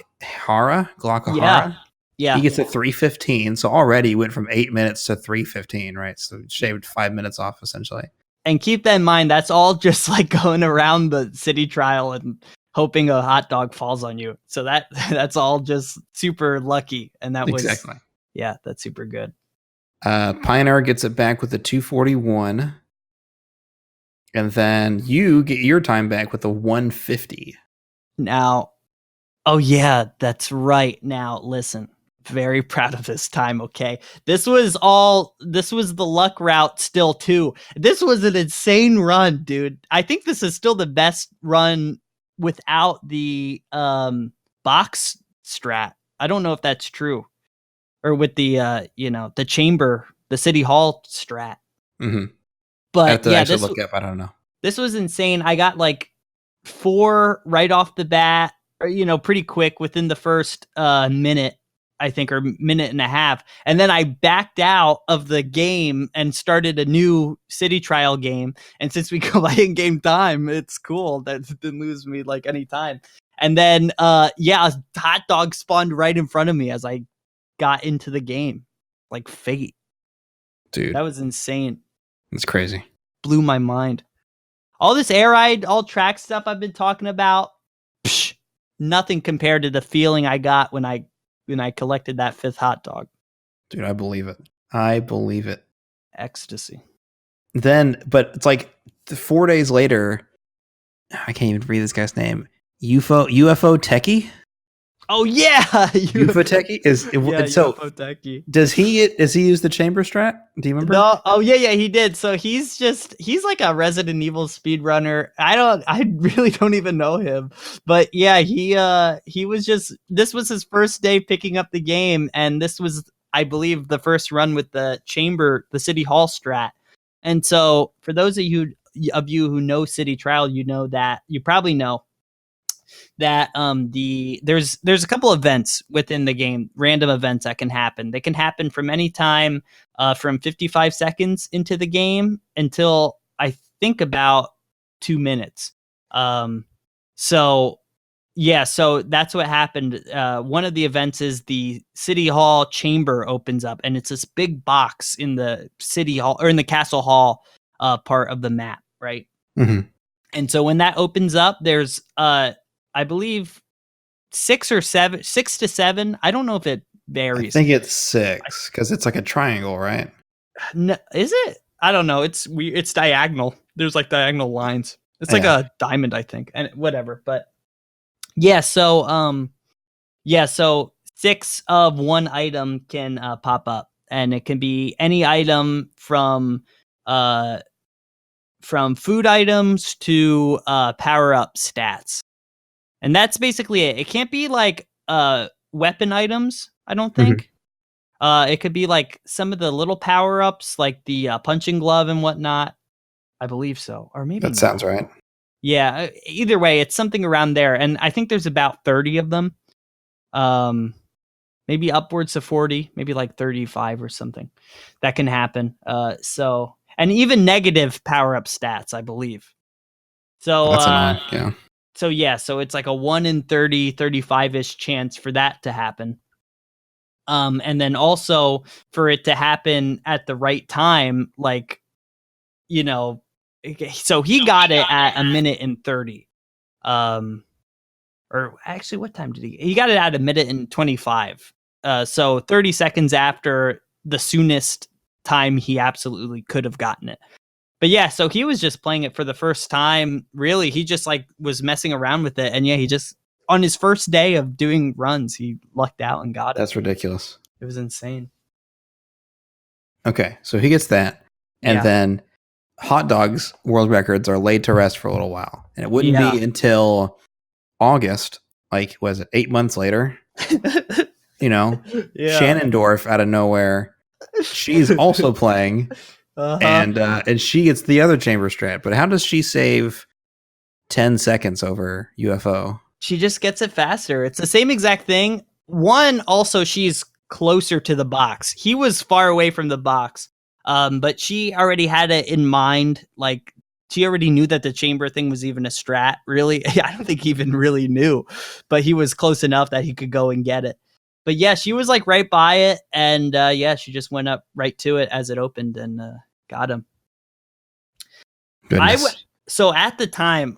A: Yeah. He gets a 3:15. So already he went from 8 minutes to 3:15, right? So shaved 5 minutes off essentially.
B: And keep that in mind, that's all just like going around the city trial and hoping a hot dog falls on you. So that's all just super lucky. And that was exactly. Yeah, that's super good.
A: Pioneer gets it back with a 2:41. And then you get your time back with a 1:50.
B: Now, oh yeah, that's right. Now, listen, very proud of this time, okay? This was the luck route still too. This was an insane run, dude. I think this is still the best run without the box strat. I don't know if that's true. Or with the the chamber, the city hall strat.
A: Mm-hmm.
B: But
A: I have to actually look up. I don't know.
B: This was insane. I got like 4 right off the bat, or, pretty quick within the first minute. I think, or minute and a half. And then I backed out of the game and started a new city trial game. And since we go by in game time, it's cool. That didn't lose me like any time. And then, a hot dog spawned right in front of me as I got into the game. Like fate.
A: Dude.
B: That was insane.
A: It's crazy.
B: Blew my mind. All this air ride, all track stuff I've been talking about, nothing compared to the feeling I got when I collected that 5th hot dog.
A: Dude, I believe it.
B: Ecstasy.
A: Then, but it's like 4 days later, I can't even read this guy's name. UFO Techie?
B: Oh yeah,
A: UFO Techie is so.
B: UFO Techie.
A: Does he use the chamber strat? Do you remember?
B: No. Oh yeah, he did. So he's like a Resident Evil speedrunner. I really don't even know him, but yeah, he was just. This was his first day picking up the game, and this was, I believe, the first run with the City Hall strat. And so, for those of you who know City Trial, you probably know that there's a couple events within the game, random events that can happen. They can happen from any time from 55 seconds into the game until I think about 2 minutes. So that's what happened. One of the events is the City Hall chamber opens up, and it's this big box in the City Hall or in the Castle Hall part of the map, right?
A: Mm-hmm.
B: And so when that opens up, there's I believe 6 to 7. I don't know if it varies.
A: I think it's 6 because it's like a triangle, right?
B: No, is it? I don't know. It's weird. It's diagonal. There's like diagonal lines. It's like a diamond, I think, and whatever. But yeah, so 6 of one item can pop up, and it can be any item from food items to power up stats. And that's basically it. It can't be like weapon items, I don't think. Mm-hmm. It could be like some of the little power-ups, like the punching glove and whatnot. I believe so. Or maybe
A: that sounds right.
B: Yeah, either way, it's something around there. And I think there's about 30 of them. Maybe upwards of 40, maybe like 35 or something. That can happen. And even negative power-up stats, I believe. So
A: that's annoying, yeah.
B: So it's like a 1 in 30, 35-ish chance for that to happen. And then also for it to happen at the right time, like, so he got it at a minute and 30. Or actually, what time did he got it at a minute and 25. So 30 seconds after the soonest time he absolutely could have gotten it. But yeah, so he was just playing it for the first time. Really, he just like was messing around with it. And yeah, he just, on his first day of doing runs, he lucked out and got it.
A: That's ridiculous.
B: It was insane.
A: Okay, so he gets that. And then hot dogs world records are laid to rest for a little while. And it wouldn't be until August, like, was it 8 months later? Shannondorf out of nowhere. She's also playing. And she gets the other chamber strat, but how does she save 10 seconds over UFO?
B: She just gets it faster. It's the same exact thing. One, also, she's closer to the box. He was far away from the box, but she already had it in mind. Like, she already knew that the chamber thing was even a strat, really. I don't think he even really knew, but he was close enough that he could go and get it. But yeah, she was like right by it, and she just went up right to it as it opened and got him. So at the time,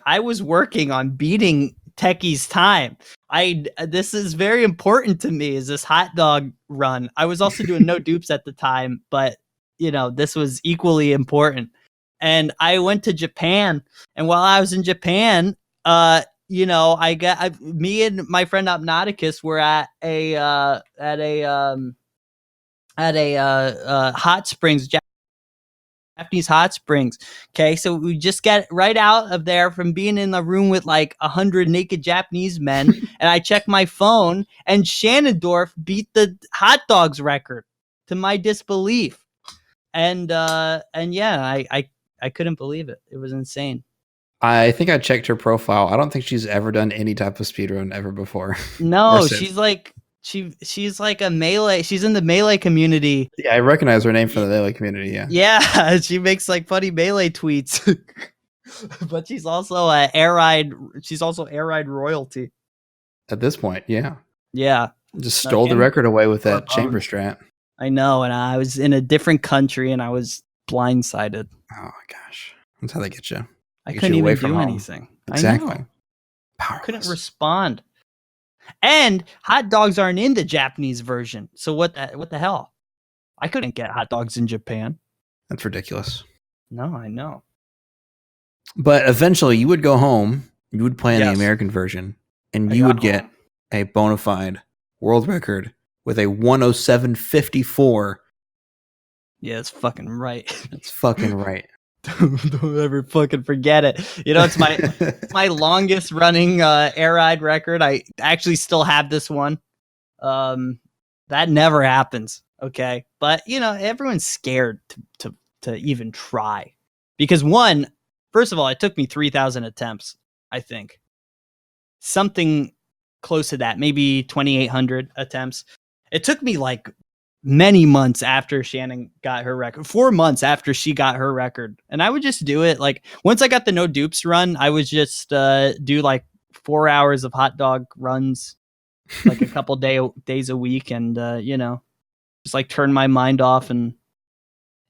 B: I was working on beating Techie's time. This is very important to me, is this hot dog run. I was also doing no dupes at the time, but this was equally important. And I went to Japan, and while I was in Japan, me and my friend Opnoticus were at a hot springs, Japanese hot springs. Okay, so we just get right out of there from being in the room with like 100 naked Japanese men, and I check my phone, and Shannondorf beat the hot dogs record, to my disbelief. And I couldn't believe it. It was insane.
A: I think I checked her profile. I don't think she's ever done any type of speedrun ever before.
B: No, she's she's like a Melee. She's in the Melee community.
A: Yeah, I recognize her name from the Melee community. Yeah.
B: Yeah, she makes like funny Melee tweets. But she's also Air Ride royalty.
A: At this point, yeah.
B: Yeah.
A: Just stole the record away with that chamber strat.
B: I know, and I was in a different country and I was blindsided.
A: Oh my gosh. That's how they get you.
B: I couldn't even do anything.
A: Exactly.
B: I couldn't respond. And hot dogs aren't in the Japanese version. So what the hell? I couldn't get hot dogs in Japan.
A: That's ridiculous.
B: No, I know.
A: But eventually you would go home, you would play in the American version, and you would get a bona fide world record with a 107.54.
B: Yeah, it's fucking right.
A: It's fucking right.
B: Don't ever fucking forget it. You know, it's my longest running air ride record. I actually still have this one. That never happens. Okay. But you know, everyone's scared to even try. Because first of all, it took me 3,000 attempts, I think. Something close to that, maybe 2,800 attempts. It took me like many months after Shannon got her record, 4 months after she got her record. And I would just do it. Like once I got the no dupes run, I would just do like 4 hours of hot dog runs, like a couple days a week. And, you know, just like turn my mind off. And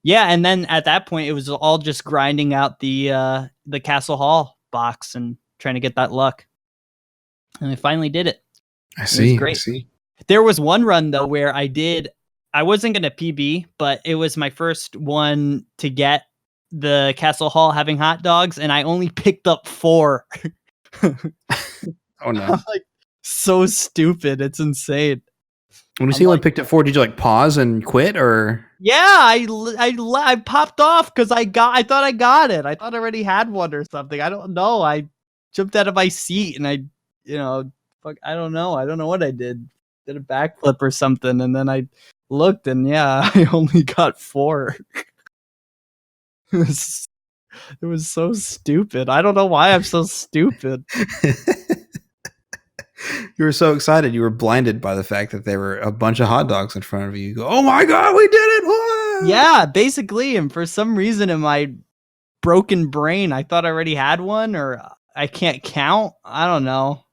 B: yeah. And then at that point, it was all just grinding out the Castle Hall box and trying to get that luck. And I finally did it.
A: I see.
B: It was great.
A: I see.
B: There was one run though where I wasn't going to PB, but it was my first one to get the Castle Hall having hot dogs, and I only picked up 4.
A: Oh no!
B: Like, so stupid. It's insane.
A: When you say you only picked up 4, did you like pause and quit, or?
B: Yeah, I popped off because I thought I got it. I thought I already had one or something. I don't know. I jumped out of my seat and I don't know. I don't know what I did. Did a backflip or something, and then I looked, and yeah, I only got 4. It was so stupid. I don't know why I'm so stupid.
A: You were so excited. You were blinded by the fact that there were a bunch of hot dogs in front of you. You go, oh my God, we did it. Whoa! Yeah,
B: basically. And for some reason in my broken brain, I thought I already had one, or I can't count. I don't know.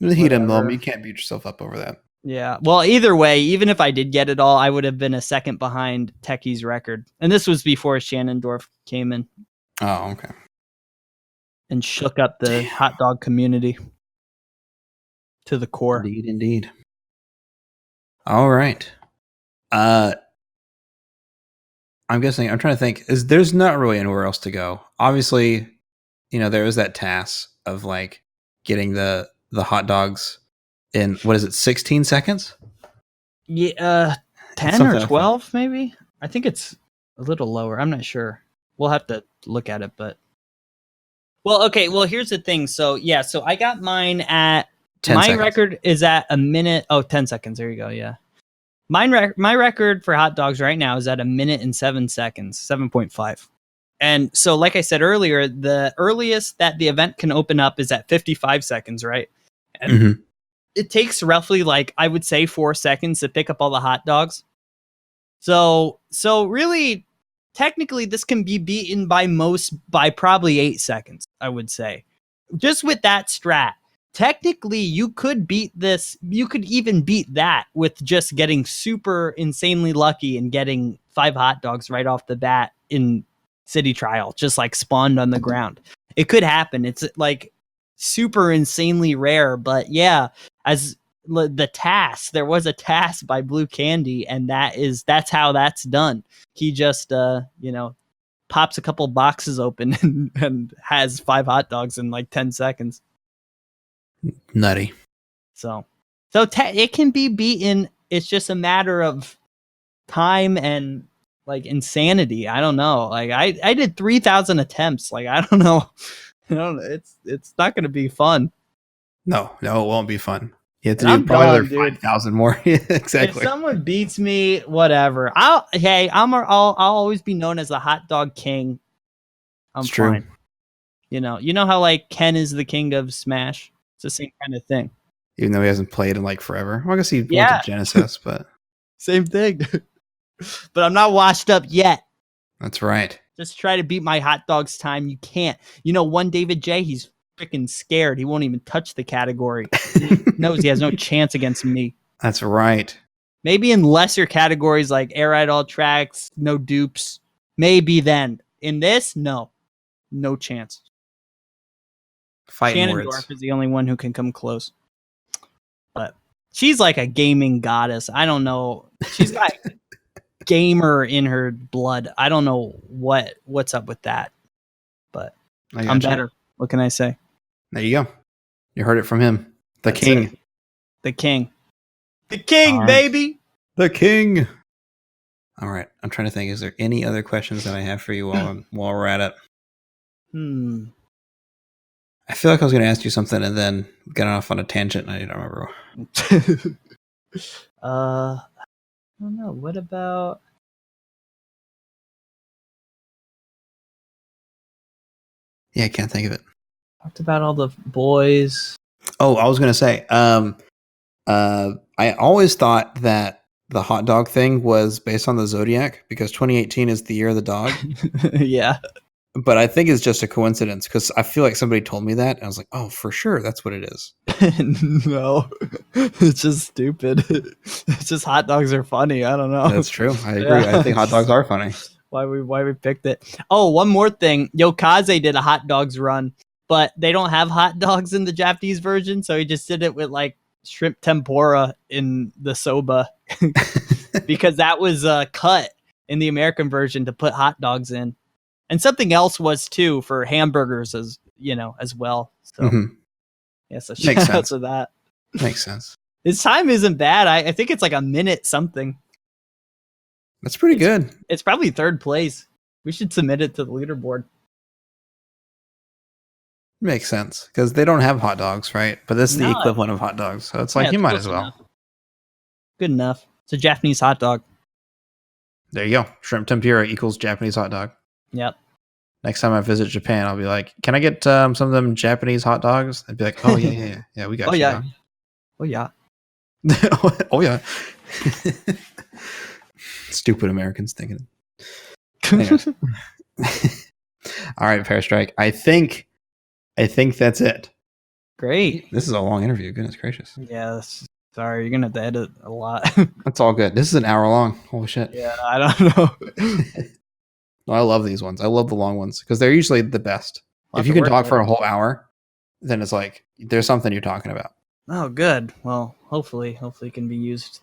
A: In the heat of the moment, you can't beat yourself up over that.
B: Yeah. Well, either way, even if I did get it all, I would have been a second behind Techie's record. And this was before Shannondorf came in.
A: Oh, okay.
B: And shook up the hot dog community to the core.
A: Indeed. All right. I'm trying to think. There's not really anywhere else to go. Obviously, you know, there was that task of like getting the hot dogs in, what is it, 16 seconds?
B: Yeah, 10 or 12 maybe? I think it's a little lower. I'm not sure. We'll have to look at it, but... Well, okay, here's the thing. So, yeah, so I got mine at...
A: 10 seconds.
B: Record is at a minute... 10 seconds. There you go, yeah. My record for hot dogs right now is at 1 minute and 7 seconds, 7.5. And so, like I said earlier, the earliest that the event can open up is at 55 seconds, right? And it takes roughly, like, I would say 4 seconds to pick up all the hot dogs. So really, technically, this can be beaten by probably 8 seconds, I would say. Just with that strat. Technically, you could beat this. You could even beat that with just getting super insanely lucky and getting 5 hot dogs right off the bat in City Trial, just like spawned on the ground. It could happen. It's like super insanely rare, but yeah, as the task, there was a task by Blue Candy, and that's how that's done. He just pops a couple boxes open and has 5 hot dogs in like 10 seconds.
A: Nutty.
B: So it can be beaten. It's just a matter of time and like insanity. I don't know. Like I did 3,000 attempts. Like I don't know. It's not going to be fun.
A: No, it won't be fun. You have to do probably 5,000 more. Exactly.
B: If someone beats me, whatever. I'll always be known as the hot dog king. I'm fine. True. You know how like Ken is the king of Smash. It's the same kind of thing.
A: Even though he hasn't played in like forever. Well, I guess he went to Genesis, but
B: same thing. But I'm not washed up yet.
A: That's right.
B: Just try to beat my hot dogs time. You can't. You know, one David J, he's freaking scared. He won't even touch the category. He knows he has no chance against me.
A: That's right.
B: Maybe in lesser categories like air ride all tracks, no dupes. Maybe then. In this, no chance. Shannon Dorf is the only one who can come close. But she's like a gaming goddess. I don't know. She's got gamer in her blood. I don't know what's up with that. But I'm better. What can I say?
A: There you go. You heard it from him. That's king.
B: It. The king. The king, right. Baby.
A: The king. All right. I'm trying to think. Is there any other questions that I have for you while we're at it? I feel like I was going to ask you something and then got off on a tangent and I don't remember.
B: I don't know. What about...
A: Yeah, I can't think of it.
B: Talked about all the boys.
A: Oh, I was going to say, I always thought that the hot dog thing was based on the Zodiac because 2018 is the year of the dog.
B: Yeah.
A: But I think it's just a coincidence because I feel like somebody told me that. And I was like, oh, for sure. That's what it is.
B: No, it's just stupid. It's just hot dogs are funny. I don't know.
A: That's true. I agree. Yeah. I think hot dogs are funny.
B: Why we picked it. Oh, one more thing. Yokaze did a hot dogs run, but they don't have hot dogs in the Japanese version. So he just did it with like shrimp tempura in the soba because that was cut in the American version to put hot dogs in. And something else was too for hamburgers as well. So yeah, so shout out to that.
A: Makes sense.
B: His time isn't bad. I think it's like a minute something.
A: That's pretty good.
B: It's probably third place. We should submit it to the leaderboard.
A: Makes sense because they don't have hot dogs, right? But this is the equivalent of hot dogs, so it's like you might as well.
B: Enough. Good enough. It's a Japanese hot dog.
A: There you go. Shrimp tempura equals Japanese hot dog.
B: Yep.
A: Next time I visit Japan, I'll be like, "Can I get some of them Japanese hot dogs?" They'd be like, "Oh yeah, we got you."
B: Yeah. Oh yeah.
A: Oh yeah. Stupid Americans thinking. All right, Pearstrike. I think that's it.
B: Great.
A: This is a long interview. Goodness gracious.
B: Yes. Sorry, you're gonna have to edit a lot.
A: That's all good. This is an hour long. Holy shit.
B: Yeah, I don't know.
A: I love these ones. I love the long ones because they're usually the best. If you can talk for a whole hour, then it's like there's something you're talking about.
B: Oh, good. Well, hopefully it can be used